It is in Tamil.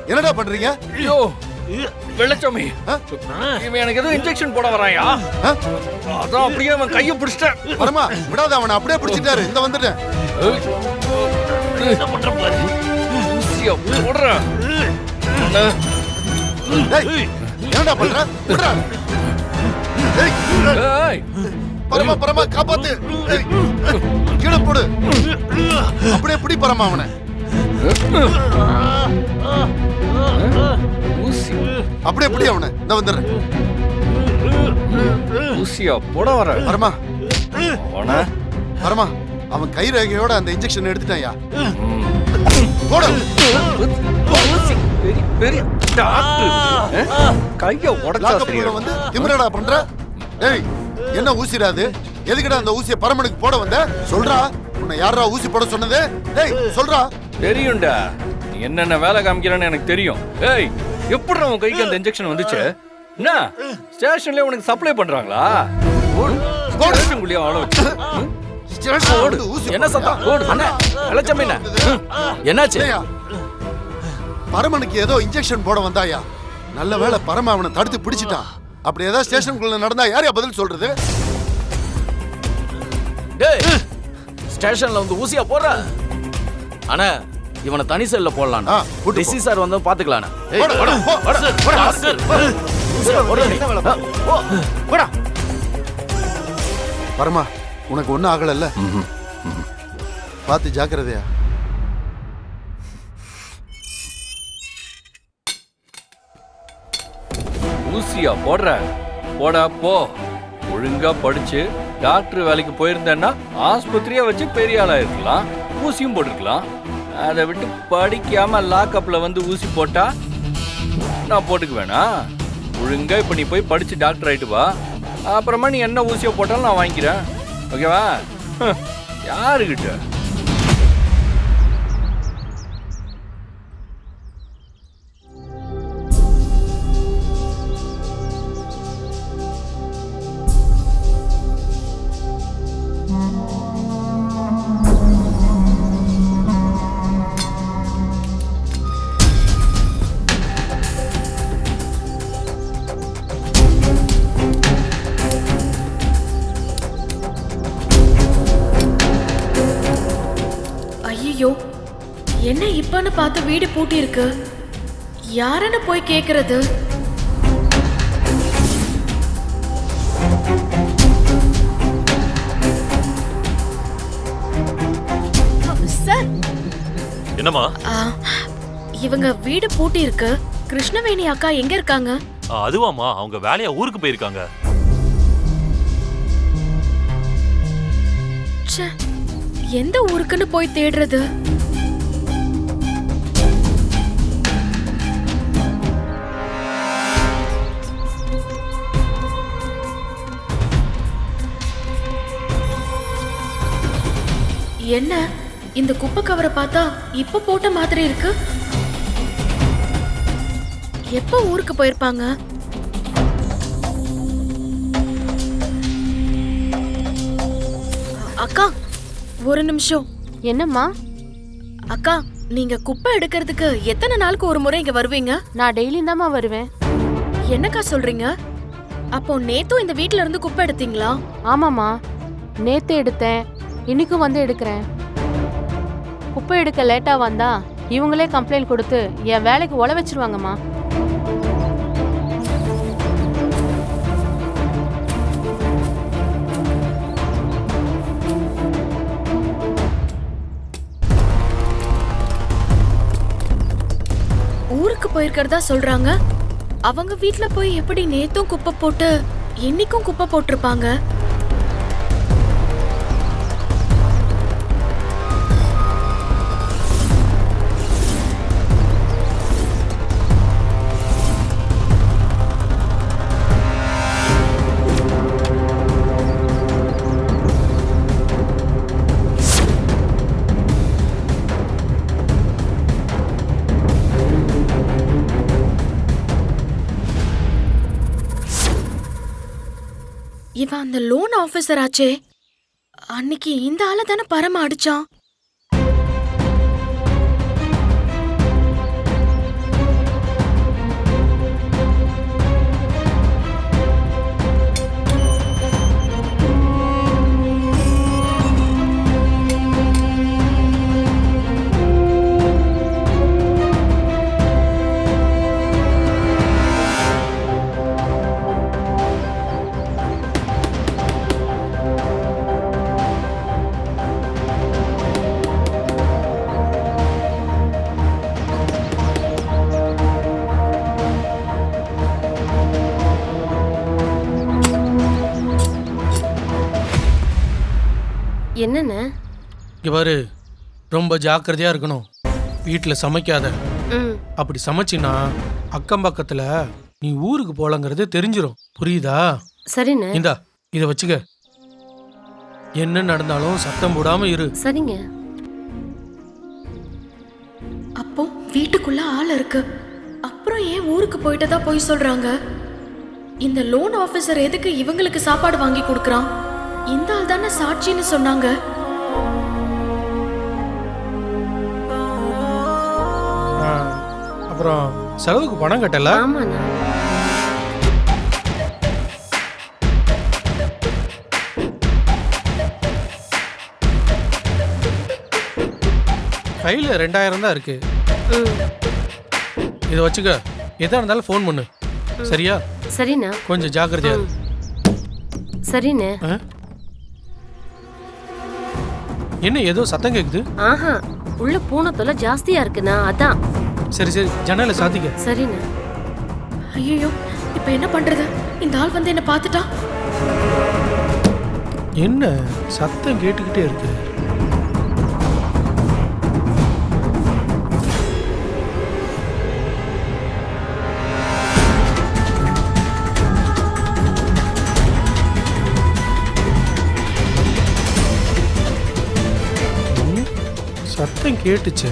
என்னடா பண்றீங்க? ஐயோ வெள்ளச்சாமி, இவன் எனக்கு ஏதோ இன்ஜெக்ஷன் போட வராயா? அதான் அப்படியே அவன் கையை பிடிச்சிட்டேன். பரமா விடாத, அவனை அப்படியே பிடிச்சிட்டாரு. இந்த வந்துட்டேன். என்ன பண்ற பாரு. ஊசியா போடுறேன். என்னடா பண்ற? விடுடா. பரமா பரமா காப்பாத்து. கீழே போடு. அப்படியே பிடி பரமா அவனை. ஊசி அப்படியே பிடி அவனை. இந்த வந்துடுறேன். ஊசியா போட வர பரமா அவன பரமா அவன் கை ரேகையோட அந்த இன்ஜெக்ஷன் எடுத்துட்டாயா? போடு. ஊசி பெரிய பெரிய டாக்டர் கைய உடைச்சா சரியா வந்து திமிரடா பண்ற? டேய் என்ன ஊசிடாது? எதுக்குடா அந்த ஊசியை பரமனுக்கு போட வந்த? சொல்றா, உன்னை யாரா ஊசி போட சொன்னது? டேய் சொல்றா. தெரியும்டா, நீ என்னென்ன வேலை காமிக்கிறேன்னு எனக்கு தெரியும். ஏய், எப்படி உன் கைக்கு அந்த இன்ஜெக்ஷன் வந்துச்சு? என்ன ஸ்டேஷன்ல உனக்கு சப்ளை பண்றாங்களா? ஸ்டேஷனுக்குள்ளேயே ஆள வச்சு என்ன சத்தம்? வெள்ளச்சாமி என்னாச்சு? பரமனுக்கு ஏதோ இன்ஜெக்ஷன் போட வந்தாயா? நல்ல வேளை பரம அவனை தடுத்து பிடிச்சிட்டான். அப்படி ஏதாவது ஸ்டேஷனுக்குள்ள நடந்தா யாரையா பதில் சொல்றது? டேய், ஸ்டேஷன்ல வந்து ஊசியா போடுற? அண்ணா, இவனை தனி செல்ல போடலாம். டிசி சார் வந்து பாத்துக்கலாம். பரமா உனக்கு ஒன்னும் ஆகலல்ல? பார்த்து ஜாக்கிரதையா. ஊசியா போடுற? போடா போ. ஒழுங்கா படிச்சு டாக்டர் வேலைக்கு போயிருந்தேன்னா ஆஸ்பத்திரியா வச்சு பெரிய ஆளா இருக்கலாம், ஊசியும் போட்டுருக்கலாம். அதை விட்டு படிக்காம லாக்அப்ல வந்து ஊசி போட்டா நான் போட்டுக்குவேனா? ஒழுங்கா இப்ப நீ போய் படிச்சு டாக்டர் ஆயிட்டு வா. அப்புறமா நீ என்ன ஊசியை போட்டாலும் நான் வாங்கிக்கிறேன். ஓகேவா? யாருக்கிட்ட? ஐயோ, என்ன இப்பன்னு பார்த்து வீடு பூட்டி இருக்கு. யாருன்னு போய் கேக்குறது? சார். என்னம்மா? இவங்க வீடு பூட்டி இருக்கு. கிருஷ்ணவேணி அக்கா எங்க இருக்காங்க? அதுவாமா, அவங்க வேலையா ஊருக்கு போயிருக்காங்க. எந்த ஊருக்குன்னு போய் தேடுறது? என்ன இந்த குப்பை கவரை பார்த்தா இப்ப போட்ட மாதிரி இருக்கு. எப்ப ஊருக்கு போயிருப்பாங்க? அக்கா ஒரு நிமிஷம். என்னம்மா? அக்கா, நீங்க குப்பை எடுக்கிறதுக்கு எத்தனை நாளுக்கு ஒரு முறை இங்க வருவீங்க? நான் டெய்லி தான்மா வருவேன். என்னக்கா சொல்றீங்க? அப்போ நேத்தும் இந்த வீட்ல இருந்து குப்பை எடுத்தீங்களா? ஆமாம்மா, நேத்து எடுத்தேன், இன்னைக்கும் வந்து எடுக்கிறேன். குப்பை எடுக்க லேட்டா வந்தா இவங்களே கம்ப்ளைண்ட் கொடுத்து என் வேலைக்கு உழ வச்சிருவாங்கம்மா. ஊருக்கு போயிருக்கிறதா சொல்றாங்க. அவங்க வீட்ல போய் எப்படி நேத்தும் குப்பை போட்டு இன்னைக்கும் குப்பை போட்டிருப்பாங்க? இவன் அந்த லோன் ஆபீசர் ஆச்சே. அன்னைக்கு இந்த ஆளை தானே பரம அடிச்சான். என்னென்ன? இங்க பாரு, ரொம்ப ஜாக்கிரதையா இருக்கணும். வீட்டுல சமைக்காத. ம். அப்படி சமைச்சின்னா அக்கம் பக்கத்துல நீ ஊருக்கு போலங்கிறது தெரிஞ்சிரும். புரியுதா? சரிண்ணே. இந்தா இத வச்சுக்க. என்ன நடந்தாலும் சத்தம் போடாம இரு. சரிங்க. அப்போ வீட்டுக்குள்ள ஆள் இருக்கு. அப்புறம் ஏன் ஊருக்கு போயிட்டதா போய் சொல்றாங்க? இந்த லோன் ஆபீசர் எதுக்கு இவங்களுக்கு சாப்பாடு வாங்கி கொடுக்கறான்? இந்த ஆள் தானே சாட்சின்னு சொன்னாங்க. அப்புறம் செலவுக்கு பணம் கட்டல? ஆமாண்ணா. கையில 2000 தான் இருக்கு. இத வச்சுக்க. எதா இருந்தாலும் ஃபோன் பண்ணு. சரியா? சரிண்ணா. கொஞ்சம் ஜாக்கிரதையா இரு. சரிண்ணே. என்ன ஏதோ சத்தம் கேக்குது? ஆஹா, உள்ள பூனை தொல்லை ஜாஸ்தியா இருக்குண்ணா, அதான். சரி சரி, ஜன்னலை சாத்திக்க. சரிண்ணா. ஐயோ, இப்ப என்ன பண்றது? இந்த ஆள் வந்து என்ன பார்த்துட்டா? என்ன சத்தம் கேட்டுக்கிட்டே இருக்கு? சத்தம் கேட்டுச்சே.